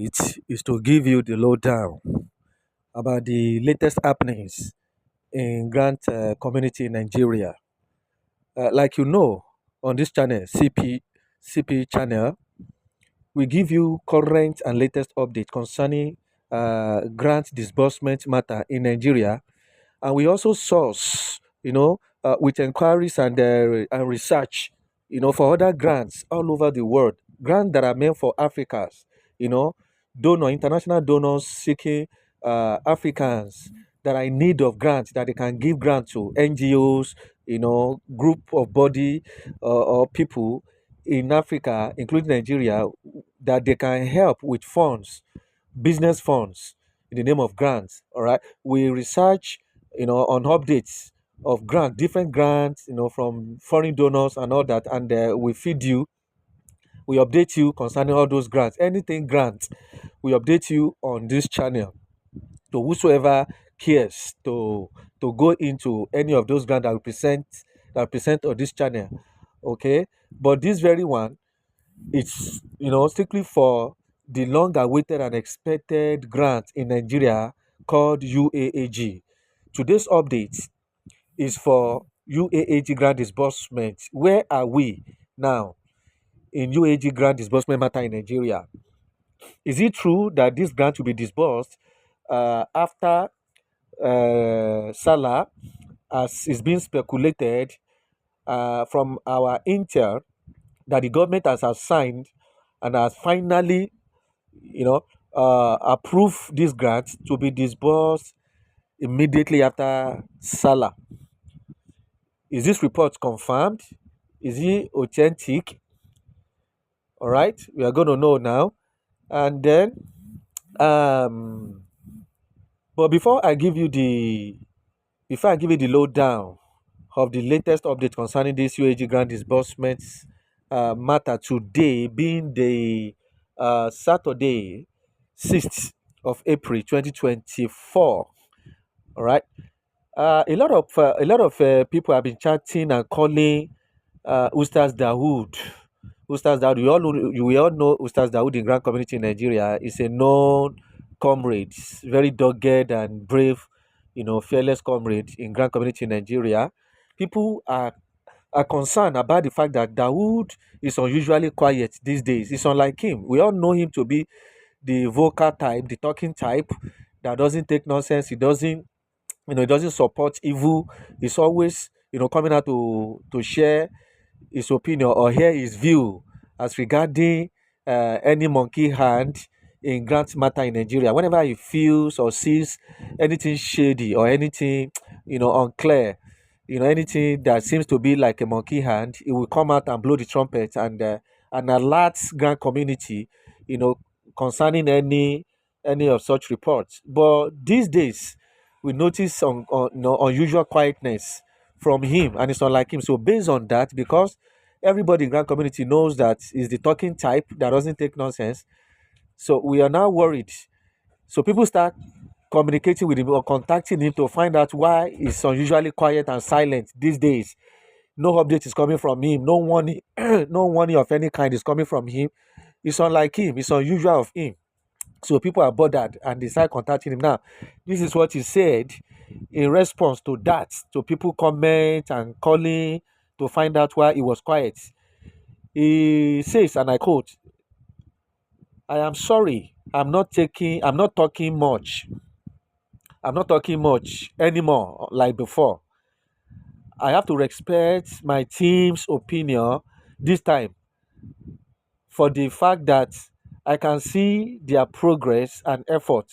It is to give you the lowdown about the latest happenings in grant community in Nigeria. Like you know, on this channel, CP channel, we give you current and latest update concerning grant disbursement matter in Nigeria, and we also source, with inquiries and research, for other grants all over the world, grants that are meant for Africans, international donors seeking Africans that are in need of grants that they can give grant to NGOs, group of body or people in Africa, including Nigeria, that they can help with funds, business funds, in the name of grants. All right, we research, on updates of grant, different grants, from foreign donors and all that, and we feed you, we update you concerning all those grants. Anything grant, we update you on this channel. To whosoever cares to go into any of those grants that we present on this channel. Okay, but this very one, it's strictly for the long awaited and expected grant in Nigeria called UAAG. Today's update is for UAAG grant disbursement. Where are we now in UAAG grant disbursement matter in Nigeria? Is it true that this grant will be disbursed after Salah, as is being speculated from our intel, that the government has assigned and has finally, approved this grant to be disbursed immediately after Salah? Is this report confirmed? Is it authentic? All right, we are going to know now. And then, um, but before I give you the lowdown of the latest update concerning this UAG grant disbursements matter, today being the Saturday, 6th of April 2024. All right. A lot of people have been chatting and calling Ustaz Dawood. Ustaz Dawood, we all know Ustaz Dawood in Grand Community in Nigeria is a known comrade, very dogged and brave, fearless comrade in Grand Community in Nigeria. People are concerned about the fact that Dawood is unusually quiet these days. It's unlike him. We all know him to be the vocal type, the talking type that doesn't take nonsense. He doesn't support evil. He's always, coming out to share his opinion or hear his view as regarding any monkey hand in grant matter in Nigeria. Whenever he feels or sees anything shady or anything, unclear, anything that seems to be like a monkey hand, he will come out and blow the trumpet and alert grant community, you know, concerning any of such reports. But these days, we notice unusual quietness from him, and it's not like him. So based on that, because everybody in grand community knows that he's the talking type that doesn't take nonsense, so we are now worried. So people start communicating with him or contacting him to find out why he's unusually quiet and silent these days. No update is coming from him. No warning, no warning of any kind is coming from him. It's unlike him. It's unusual of him. So people are bothered and they start contacting him. Now, this is what he said in response to that. So people comment and calling to find out why he was quiet. He says, and I quote, "I am sorry. I'm not talking much. I'm not talking much anymore like before. I have to respect my team's opinion this time for the fact that I can see their progress and effort.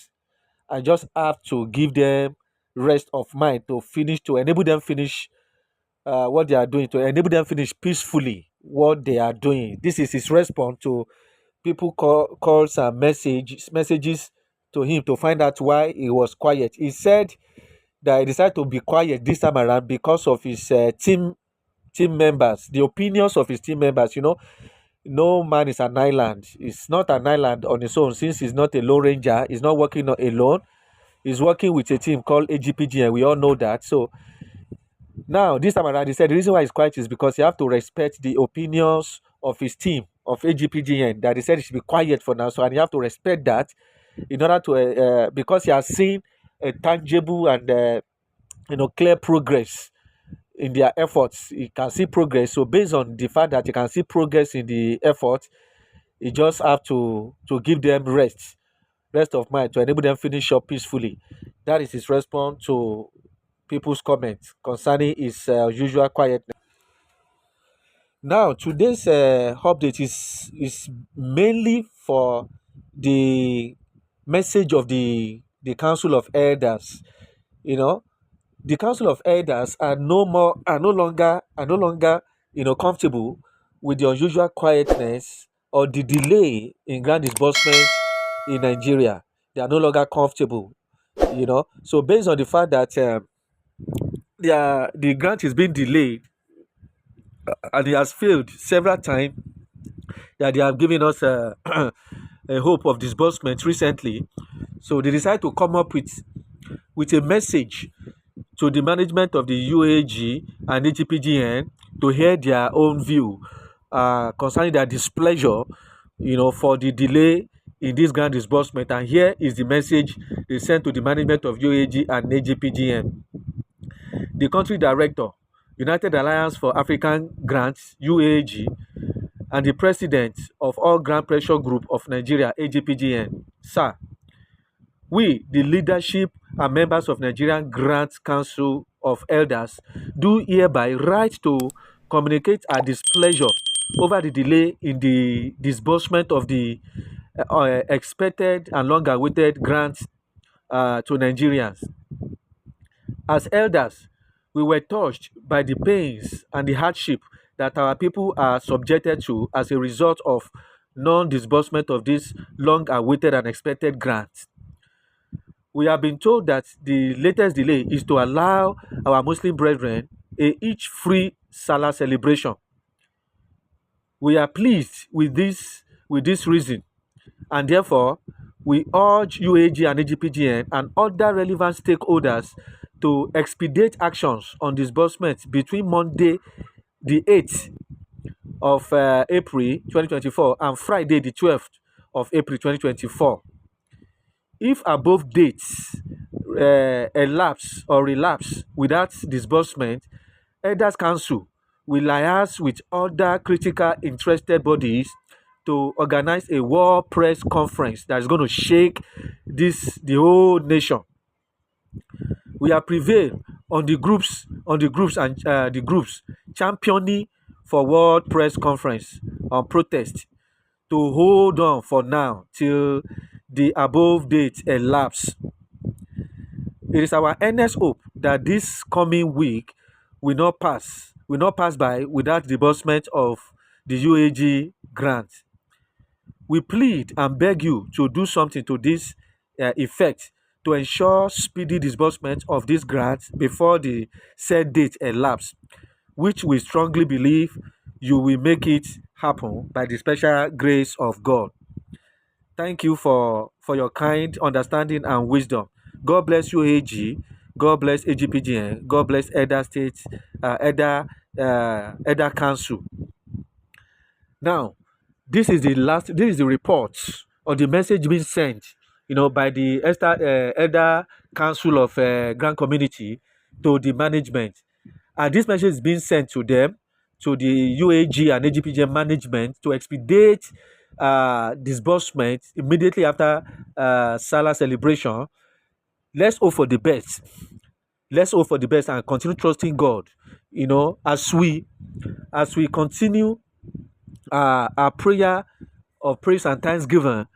I just have to give them rest of mind to enable them finish what they are doing, to enable them finish peacefully what they are doing." This is his response to people calls and messages to him to find out why he was quiet. He said that he decided to be quiet this time around because of his team members, the opinions of his team members. No man is an island. It's not an island on its own, since he's not a lone ranger. He's not working alone. He's working with a team called AGPG, and we all know that. So now, this time around, he said the reason why he's quiet is because he have to respect the opinions of his team of AGPGN that he said it should be quiet for now. So, and you have to respect that in order to, because he has seen a tangible and clear progress in their efforts. You can see progress. So, based on the fact that you can see progress in the effort, you just have to give them rest of mind to enable them finish up peacefully. That is his response to people's comments concerning his usual quietness. Now, today's update is mainly for the message of the Council of Elders. You know, the Council of Elders are no longer comfortable with the unusual quietness or the delay in grant disbursement in Nigeria. They are no longer comfortable. So based on the fact that the grant is being delayed and it has failed several times, that they have given us a hope of disbursement recently. So they decide to come up with a message to the management of the UAAG and AGPGN to hear their own view concerning their displeasure, for the delay in this grant disbursement. And here is the message they sent to the management of UAAG and AGPGN. The country director, United Alliance for African Grants, UAAG, and the president of All Grant Pressure Group of Nigeria, AGPGN, Sir, we, the leadership and members of Nigerian Grant Council of Elders, do hereby write to communicate our displeasure over the delay in the disbursement of the expected and long-awaited grants to Nigerians. As elders, we were touched by the pains and the hardship that our people are subjected to as a result of non-disbursement of this long-awaited and expected grants. We have been told that the latest delay is to allow our Muslim brethren each free Salah celebration. We are pleased with this reason, and therefore we urge UAAG and AGPGN and other relevant stakeholders to expedite actions on disbursement between Monday, the 8th of April 2024 and Friday, the 12th of April 2024. If above dates elapse or relapse without disbursement, Elders Council will liaise with other critical interested bodies to organize a world press conference that is going to shake the whole nation. We have prevailed on the groups championing for world press conference on protest to hold on for now till the above date elapse. It is our earnest hope that this coming week will not pass by without disbursement of the UAAG grant. We plead and beg you to do something to this effect to ensure speedy disbursement of this grant before the said date elapse, which we strongly believe you will make it happen by the special grace of God. Thank you for your kind understanding and wisdom. God bless you, AG. God bless AGPGN. God bless Elder States, Elder Council. Now, this is the report or the message being sent, by the Elder Council of Grand Community to the management. And this message is being sent to them, to the UAAG and AGPGN management to expedite disbursement immediately after Salah celebration. Let's hope for the best. Let's hope for the best and continue trusting God. As we continue our prayer of praise and thanksgiving,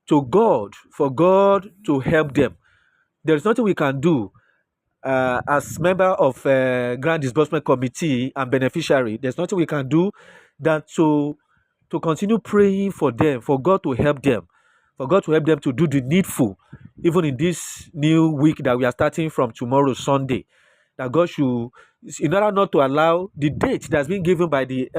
to God, for God to help them. There's nothing we can do as member of Grant Disbursement Committee and beneficiary. There's nothing we can do than to continue praying for them, for God to help them, to do the needful, even in this new week that we are starting from tomorrow, Sunday. That God should, in order not to allow the date that's been given by the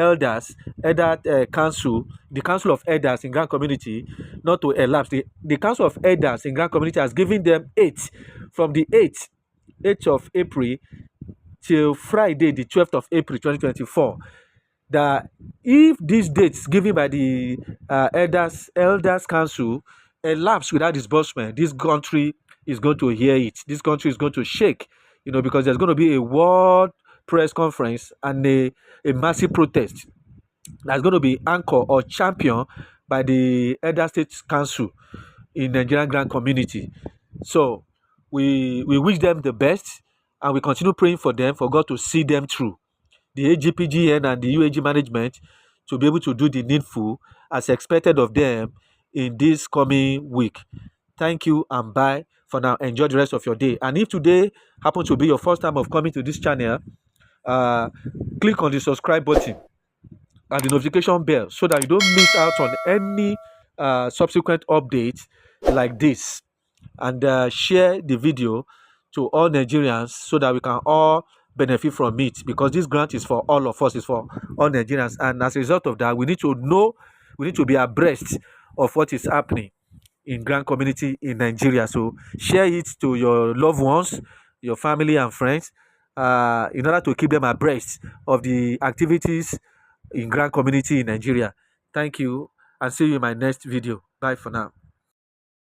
council, the Council of Elders in Grand Community, not to elapse. The Council of Elders in Grand Community has given them from the 8th of April till Friday, the 12th of April 2024. that if these dates given by the elders council elapse without disbursement, this country is going to hear it. This country is going to shake, because there's going to be a world press conference and a massive protest that's going to be anchored or championed by the elder state council in Nigerian grand community. So we wish them the best, and we continue praying for them, for God to see them through, the AGPGN and the UAG management, to be able to do the needful as expected of them in this coming week. Thank you and bye for now. Enjoy the rest of your day. And if today happens to be your first time of coming to this channel, uh, click on the subscribe button and the notification bell so that you don't miss out on any subsequent updates like this. And share the video to all Nigerians so that we can all benefit from it, because this grant is for all of us, it's for all Nigerians. And as a result of that, we need to know, we need to be abreast of what is happening in grant community in Nigeria. So share it to your loved ones, your family and friends, in order to keep them abreast of the activities in grant community in Nigeria. Thank you, and see you in my next video. Bye for now.